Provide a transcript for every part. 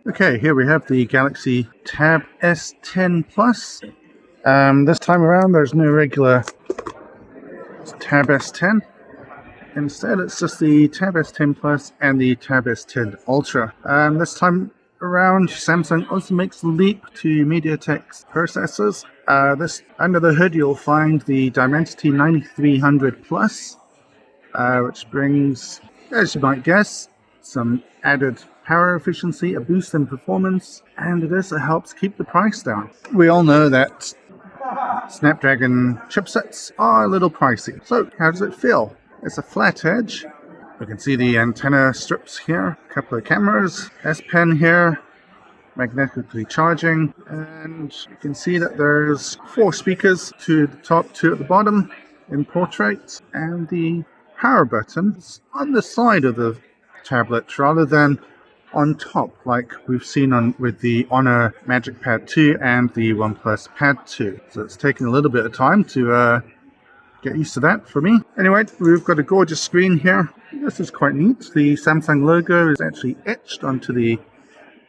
Okay, here we have the Galaxy Tab S10 Plus. This time around there's no regular Tab S10. Instead it's just the Tab S10 Plus and the Tab S10 Ultra. This time around Samsung also makes the leap to MediaTek's processors. Under the hood you'll find the Dimensity 9300 Plus, which brings, as you might guess, some added power efficiency, a boost in performance, and it also helps keep the price down. We all know that Snapdragon chipsets are a little pricey. So how does it feel? It's a flat edge. You can see the antenna strips here, a couple of cameras, S Pen here, magnetically charging, and you can see that there's 4 speakers, 2 at the top, 2 at the bottom in portrait, and the power button is on the side of the tablet rather than on top like we've seen with the Honor Magic Pad 2 and the OnePlus Pad 2. So it's taken a little bit of time to get used to that for me. Anyway, we've got a gorgeous screen here. This is quite neat. The Samsung logo is actually etched onto the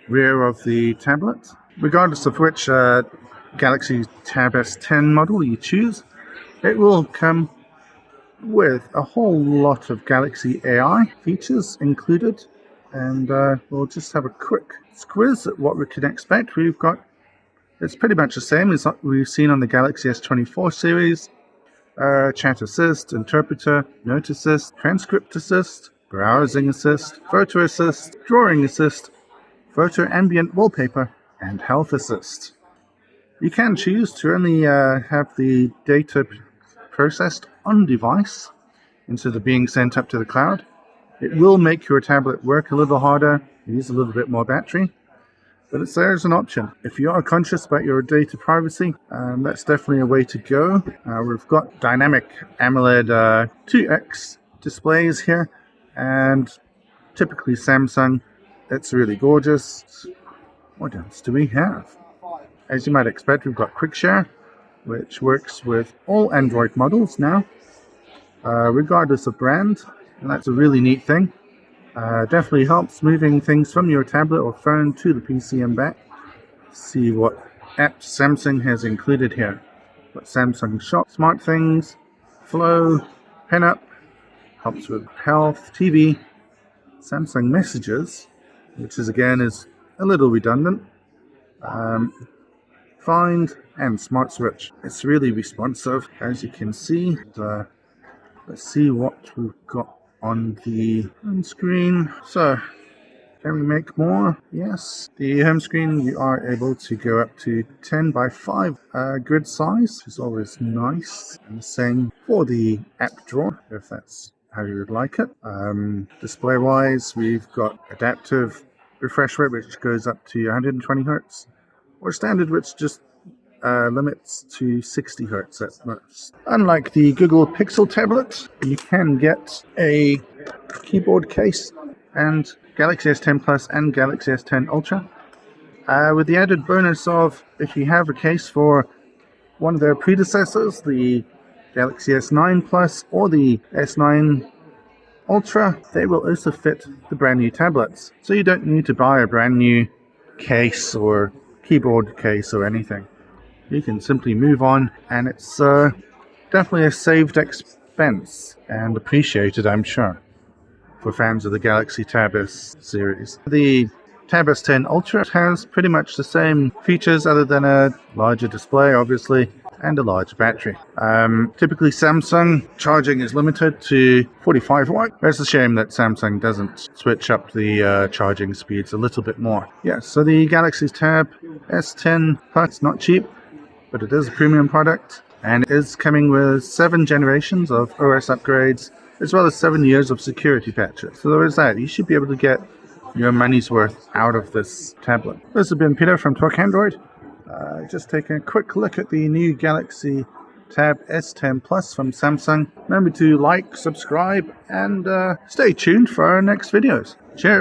rear of the tablet. Regardless of which Galaxy Tab S10 model you choose, it will come with a whole lot of Galaxy AI features included. And we'll just have a quick squiz at what we can expect. It's pretty much the same as what we've seen on the Galaxy S24 series. Chat Assist, Interpreter, Note Assist, Transcript Assist, Browsing Assist, Photo Assist, Drawing Assist, Photo Ambient Wallpaper, and Health Assist. You can choose to only have the data processed on device instead of being sent up to the cloud. It will make your tablet work a little harder, use a little bit more battery, but it's there as an option. If you are conscious about your data privacy, that's definitely a way to go. We've got dynamic AMOLED 2X displays here, and typically Samsung, it's really gorgeous. What else do we have? As you might expect, we've got Quick Share, which works with all Android models now, regardless of brand, and that's a really neat thing. Definitely helps moving things from your tablet or phone to the PC and back. See what apps Samsung has included here. Got Samsung Shop, Smart Things, Flow, PenUp, helps with health, TV, Samsung Messages, which is again is a little redundant, Find, and Smart Switch. It's really responsive, as you can see. Let's see what we've got on the home screen. So, can we make more? Yes. The home screen, you are able to go up to 10 by 5 grid size, which is always nice. And the same for the app drawer, if that's how you would like it. Display wise, we've got adaptive refresh rate, which goes up to 120 Hz, or standard, which just limits to 60 Hz at most. Unlike the Google Pixel tablet, you can get a keyboard case and Galaxy S10 Plus and Galaxy S10 Ultra, with the added bonus of, if you have a case for one of their predecessors, the Galaxy S9 Plus or the S9 Ultra, they will also fit the brand new tablets. So you don't need to buy a brand new case or keyboard case or anything. You can simply move on, and it's definitely a saved expense and appreciated, I'm sure, for fans of the Galaxy Tab S series. The Tab S10 Ultra has pretty much the same features other than a larger display, obviously, and a large battery. Typically Samsung charging is limited to 45 watt. It's a shame that Samsung doesn't switch up the charging speeds a little bit more. Yeah, so the Galaxy Tab S10 Plus, not cheap, but it is a premium product, and it is coming with 7 generations of OS upgrades, as well as 7 years of security patches. So there is that. You should be able to get your money's worth out of this tablet. This has been Peter from TalkAndroid. Just taking a quick look at the new Galaxy Tab S10 Plus from Samsung. Remember to like, subscribe, and stay tuned for our next videos. Cheers!